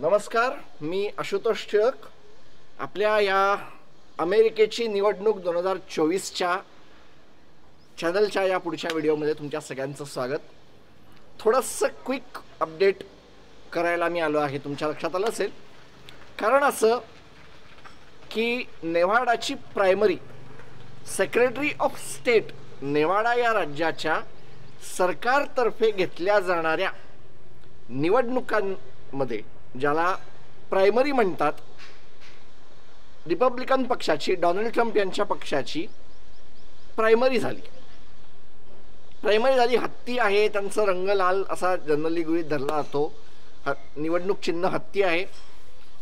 नमस्कार, मी आशुतोष टिळक. आपल्या या अमेरिकेची निवडणूक 2024च्या चॅनलच्या या पुढच्या व्हिडिओमध्ये तुमच्या सगळ्यांचं स्वागत. थोडंसं क्विक अपडेट करायला मी आलो आहे. तुमच्या लक्षात आलं असेल, कारण असं की नेवाडाची primary secretary of state Nevada या राज्याच्या सरकारतर्फे घेतल्या जाणाऱ्या निवडणुकांमध्ये, ज्याला प्रायमरी म्हणतात, रिपब्लिकन पक्षाची, डोनाल्ड ट्रम्प यांच्या पक्षाची प्रायमरी झाली. हत्ती आहे, त्यांचा रंग लाल असा जनरली गृहीत धरला जातो. निवडणूक चिन्ह हत्ती आहे.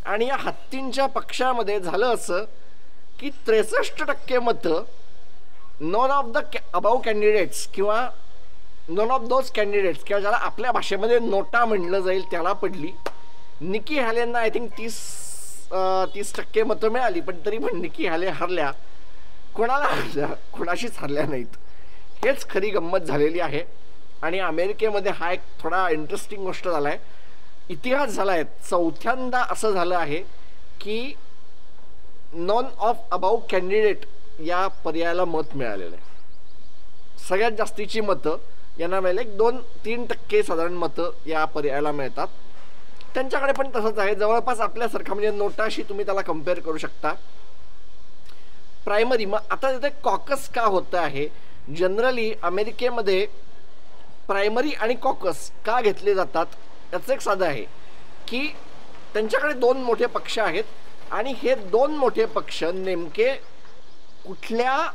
आणि या हत्तींच्या पक्षामध्ये झालं असं की 63% मतं none of the above candidates किंवा नॉन ऑफ दोज कॅन्डिडेट्स किंवा ज्याला आपल्या भाषेमध्ये नोटा म्हणलं जाईल त्याला पडली. निकी हॅलेंना आय थिंक 30% मतं मिळाली, पण तरी पण निकी हॅले हरल्या. कोणाला हरल्या? कोणाशीच हरल्या नाहीत. हेच खरी गंमत झालेली आहे. आणि अमेरिकेमध्ये हा एक थोडा इंटरेस्टिंग गोष्ट झाला आहे, इतिहास झाला आहे. चौथ्यांदा असं झालं आहे की नॉन ऑफ अबाव कॅन्डिडेट या पर्यायाला मत मिळालेलं आहे. सगळ्यात जास्तीची मतं यांना मिळाले, 2-3% साधारण मतं या पर्यायाला मिळतात. त्यांच्याकडे पण तसंच आहे, जवळपास आपल्यासारखा, म्हणजे नोटाशी तुम्ही त्याला कम्पेअर करू शकता. प्रायमरी. मग आता तिथे कॉकस का होतं आहे? जनरली अमेरिकेमध्ये प्रायमरी आणि कॉकस का घेतले जातात याचं एक साधं आहे की त्यांच्याकडे 2 मोठे पक्ष आहेत आणि हे 2 मोठे पक्ष नेमके कुठल्या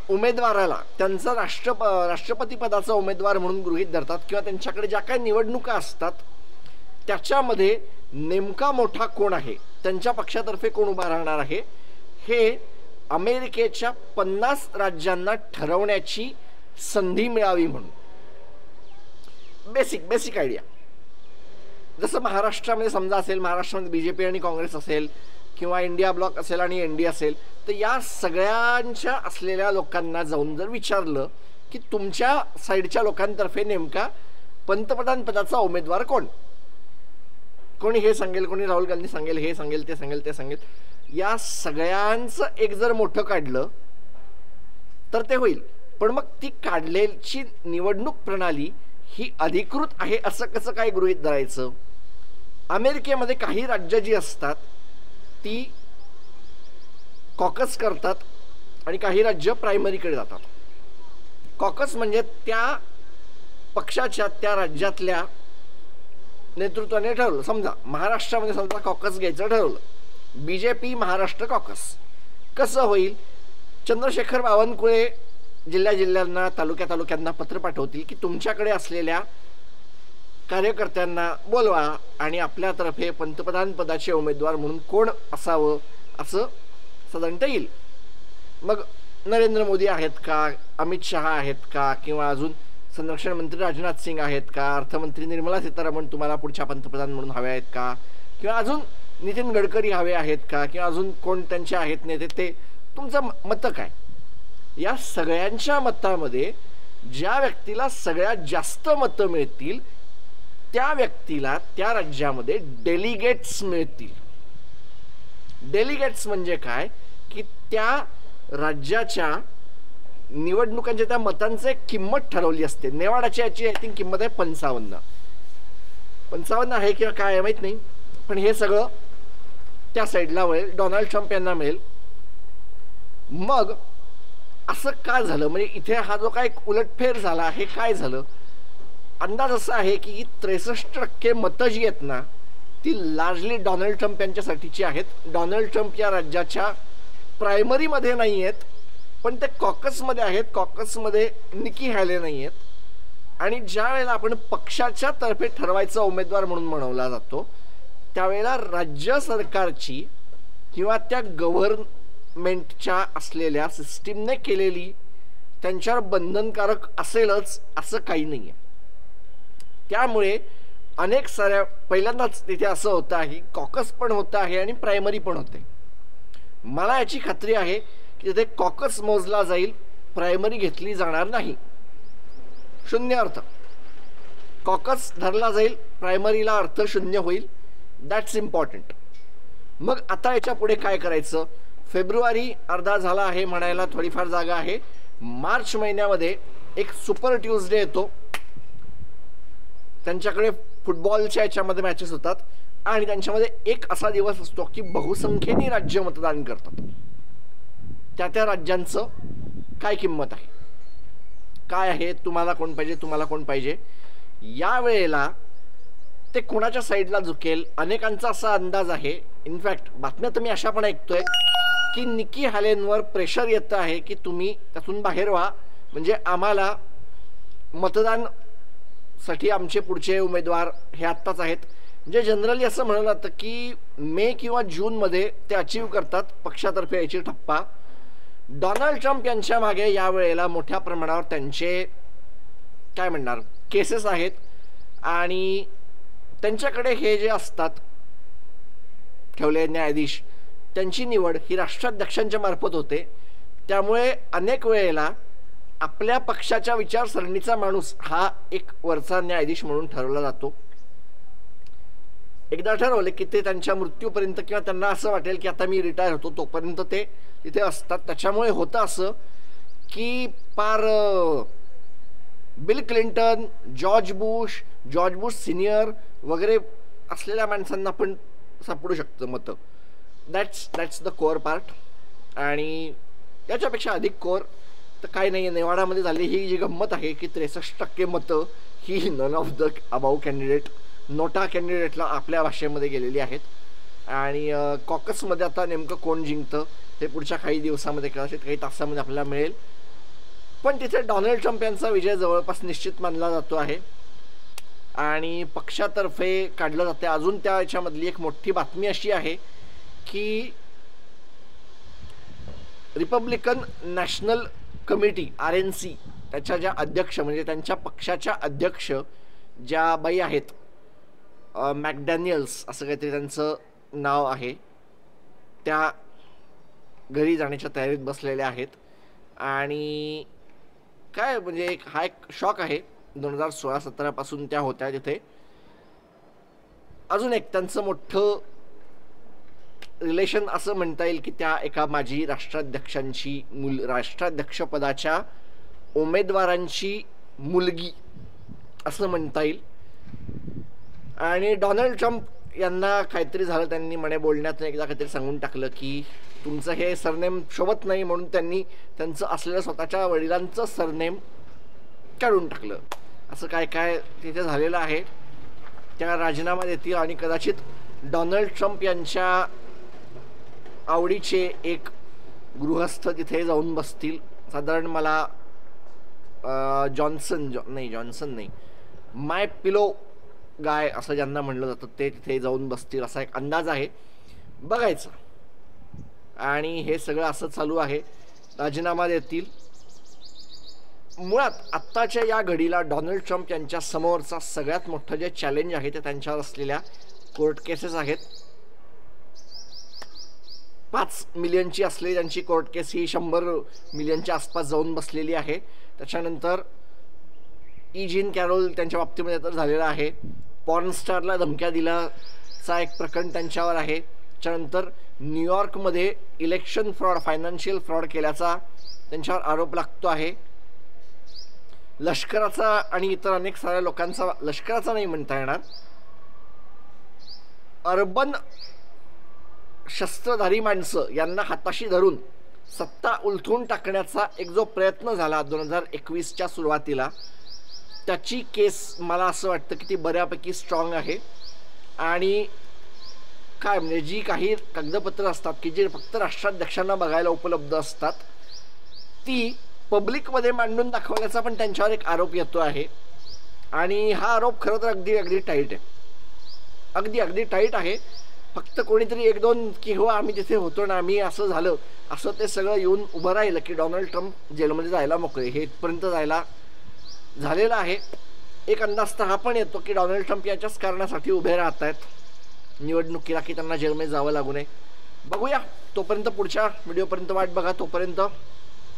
उमेदवाराला त्यांचा राष्ट्रपती पदाचा उमेदवार म्हणून गृहीत धरतात किंवा त्यांच्याकडे ज्या काही निवडणुका असतात त्याच्यामध्ये नेमका मोठा कोण आहे, त्यांच्या पक्षातर्फे कोण उभा राहणार आहे, हे अमेरिकेच्या 50 राज्यांना ठरवण्याची संधी मिळावी म्हणून. Basic idea. जसं महाराष्ट्रामध्ये समजा असेल, महाराष्ट्रामध्ये बीजेपी आणि काँग्रेस असेल किंवा इंडिया ब्लॉक असेल आणि एनडी असेल, तर या सगळ्यांच्या असलेल्या लोकांना जाऊन जर विचारलं की तुमच्या साईडच्या लोकांतर्फे नेमका पंतप्रधान पदाचा उमेदवार कोण, कोणी हे सांगेल, कोणी राहुल गांधी सांगेल, हे सांगेल, ते सांगेल, ते सांगेल. या सगळ्यांचं एक जर मोठं काढलं तर ते होईल. पण मग ती काढलेली निवडणूक प्रणाली ही अधिकृत आहे असं कसं काय गृहीत धरायचं? अमेरिकेमध्ये काही राज्य जी असतात ती कॉकस करतात आणि काही राज्य प्रायमरीकडे जातात. कॉकस म्हणजे त्या पक्षाच्या, त्या राज्यातल्या नेतृत्वाने ठरवलं. समजा महाराष्ट्रामध्ये समजा कॉकस घ्यायचं ठरवलं, बीजेपी महाराष्ट्र कॉकस. कसं होईल? चंद्रशेखर बावनकुळे जिल्ह्यांना, तालुक्यांना पत्र पाठवतील की तुमच्याकडे असलेल्या कार्यकर्त्यांना बोलवा आणि आपल्यातर्फे पंतप्रधान पदाचे उमेदवार म्हणून कोण असावं असं साधारणतः येईल. मग नरेंद्र मोदी आहेत का, अमित शहा आहेत का, किंवा अजून संरक्षण मंत्री राजनाथ सिंग आहेत का, अर्थमंत्री निर्मला सीतारामन तुम्हाला पुढच्या पंतप्रधान म्हणून हवे आहेत का, किंवा अजून नितीन गडकरी हवे आहेत का, किंवा अजून कोण त्यांचे आहेत नेते, ते तुमचं मतं काय? या सगळ्यांच्या मतामध्ये ज्या व्यक्तीला सगळ्यात जास्त मतं मिळतील त्या व्यक्तीला त्या राज्यामध्ये डेलिगेट्स मिळतील. डेलिगेट्स म्हणजे काय की त्या राज्याच्या निवडणुकांच्या त्या मतांची एक किंमत ठरवली असते. नेवाडाची याची आय थिंक किंमत आहे 55 आहे किंवा काय माहीत नाही, पण हे सगळं त्या साईडला मिळेल, डोनाल्ड ट्रम्प यांना मिळेल. मग असं का झालं? म्हणजे इथे हा जो काय उलटफेर झाला, हे काय झालं? अंदाज असा आहे की 63% मतं जी आहेत ना ती लार्जली डोनाल्ड ट्रम्प यांच्यासाठीची आहेत. डोनाल्ड ट्रम्प या राज्याच्या प्रायमरीमध्ये नाही आहेत, पण ते कॉकसमध्ये आहेत. कॉकसमध्ये निकी हॅले नाही आहेत. आणि ज्या वेळेला आपण पक्षाच्या तर्फे ठरवायचा उमेदवार म्हणून म्हणवला जातो त्यावेळेला राज्य सरकारची किंवा त्या गव्हर्नमेंटच्या असलेल्या सिस्टीमने केलेली त्यांच्यावर बंधनकारक असेलच असं काही नाही आहे. त्यामुळे अनेक साऱ्या पहिल्यांदाच तिथे असं होतं आहे, कॉकस पण होतं आहे आणि प्रायमरी पण होते. मला याची खात्री आहे की तिथे कॉकस मोजला जाईल, प्रायमरी घेतली जाणार नाही. शून्य अर्थ. कॉकस धरला जाईल, प्रायमरीला अर्थशून्य होईल. That's important. मग आता याच्या पुढे काय करायचं? फेब्रुवारी अर्धा झाला आहे म्हणायला थोडीफार जागा आहे. मार्च महिन्यामध्ये एक सुपर ट्यूजडे येतो. त्यांच्याकडे फुटबॉलच्या याच्यामध्ये मॅचेस होतात आणि त्यांच्यामध्ये एक असा दिवस असतो की बहुसंख्येने राज्य मतदान करतात. त्या राज्यांचं काय किंमत आहे, काय आहे, तुम्हाला कोण पाहिजे, तुम्हाला कोण पाहिजे. यावेळेला ते कोणाच्या साईडला झुकेल अनेकांचा असा अंदाज आहे. इनफॅक्ट बातम्या तर मी अशा पण ऐकतोय की निकी हॅलेनवर प्रेशर येतं आहे की तुम्ही त्यातून बाहेर व्हा, म्हणजे आम्हाला मतदान साठी आमचे पुढचे उमेदवार हे आत्ताच आहेत. म्हणजे जनरली असं म्हणलं जातं की मे किंवा जूनमध्ये ते अचीव करतात पक्षातर्फे याची ठप्पा. डोनाल्ड ट्रम्प यांच्या मागे यावेळेला मोठ्या प्रमाणावर त्यांचे काय म्हणणार केसेस आहेत आणि त्यांच्याकडे हे जे असतात ठेवले न्यायाधीश, त्यांची निवड ही राष्ट्राध्यक्षांच्या मार्फत होते. त्यामुळे अनेक वेळेला आपल्या पक्षाच्या विचारसरणीचा माणूस हा एक वरचा न्यायाधीश म्हणून ठरवला जातो. एकदा ठरवले की ते त्यांच्या मृत्यूपर्यंत किंवा त्यांना असं वाटेल की आता मी रिटायर होतो तोपर्यंत ते तिथे असतात. त्याच्यामुळे होतं असं की पार bill Clinton, George Bush senior वगैरे असलेल्या माणसांना पण सापडू शकतं मतं. That's the core part. आणि याच्यापेक्षा अधिक कोअर तर काय नाही आहे. नेवाडामध्ये झाली ही जी गंमत आहे की 63% मतं ही none of the above candidate, NOTA कॅन्डिडेटला आपल्या भाषेमध्ये गेलेली आहेत. आणि कॉकसमध्ये आता नेमकं कोण जिंकतं हे पुढच्या काही दिवसामध्ये कदाचित काही तासामध्ये आपल्याला मिळेल. पण तिथे डोनाल्ड ट्रम्प यांचा विजय जवळपास निश्चित मानला जातो आहे आणि पक्षातर्फे काढलं जाते. अजून त्या याच्यामधली एक मोठी बातमी अशी आहे की रिपब्लिकन नॅशनल कमिटी RNC त्याच्या ज्या अध्यक्ष म्हणजे त्यांच्या पक्षाच्या अध्यक्ष ज्या बाई आहेत, मॅकडॅनियल्स असं काहीतरी त्यांचं नाव आहे, त्या घरी जाण्याच्या तयारीत बसलेल्या आहेत. आणि काय म्हणजे हा एक शॉक आहे. 2016-17 पासून त्या होत्या तिथे. अजून एक त्यांचं मोठं रिलेशन असं म्हणता येईल की त्या एका माजी राष्ट्राध्यक्षांची राष्ट्राध्यक्षपदाच्या उमेदवारांची मुलगी असं म्हणता येईल. आणि डोनाल्ड ट्रम्प यांना काहीतरी झालं, त्यांनी म्हणे बोलण्यात एकदा काहीतरी सांगून टाकलं की तुमचं हे सरनेम शोभत नाही, म्हणून त्यांनी त्यांचं असलेलं स्वतःच्या वडिलांचं सरनेम काढून टाकलं. असं काय काय तिथे झालेलं आहे. त्या राजीनामा देतील आणि कदाचित डोनाल्ड ट्रम्प यांच्या आवडीचे एक गृहस्थ तिथे जाऊन बसतील. साधारण मला जॉन्सन नाही माय पिलो गाय असं ज्यांना म्हणलं जातं ते तिथे जाऊन बसतील असा एक अंदाज आहे. बघायचं. आणि हे सगळं असं चालू आहे. राजीनामा देतील. मुळात आत्ताच्या या घडीला डोनाल्ड ट्रम्प यांच्या समोरचा सगळ्यात मोठं जे चॅलेंज आहे ते त्यांच्यावर असलेल्या कोर्ट केसेस आहेत. 5 मिलियनची असलेली त्यांची कोर्ट केस ही 100 मिलियनच्या आसपास जाऊन बसलेली आहे. त्याच्यानंतर जीन कॅरोल त्यांच्या बाबतीमध्ये तर झालेला आहे. पॉर्न स्टारला धमक्या दिल्याचा एक प्रकरण त्यांच्यावर आहे. त्याच्यानंतर न्यूयॉर्कमध्ये इलेक्शन फ्रॉड, फायनान्शियल फ्रॉड केल्याचा त्यांच्यावर आरोप लागतो आहे. लष्कराचा आणि इतर अनेक साऱ्या लोकांचा, लष्कराचा नाही म्हणता येणार, अर्बन शस्त्रधारी माणसं यांना हाताशी धरून सत्ता उलथून टाकण्याचा एक जो प्रयत्न झाला 2021च्या सुरुवातीला, त्याची केस मला असं वाटतं की ती बऱ्यापैकी स्ट्रॉंग आहे. आणि काय म्हणजे जी काही कागदपत्र असतात की जे फक्त राष्ट्राध्यक्षांना बघायला उपलब्ध असतात ती पब्लिकमध्ये मांडून दाखवण्याचा पण त्यांच्यावर एक आरोप येतो आहे. आणि हा आरोप खरं तर अगदी टाईट आहे. अगदी टाईट आहे. फक्त कोणीतरी 1-2 की हो आम्ही तिथे होतो ना, आम्ही असं झालं, असं ते सगळं येऊन उभं राहिलं की डोनाल्ड ट्रम्प जेलमध्ये जायला मोकळे, हे इथपर्यंत जायला झालेलं आहे. एक अंदाज तर हा पण येतो की डोनाल्ड ट्रम्प याच्याच कारणासाठी उभे राहत आहेत निवडणुकीला की त्यांना जेलमध्ये जावं लागू नये. बघूया. तोपर्यंत पुढच्या व्हिडिओपर्यंत वाट बघा. तोपर्यंत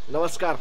नमस्कार.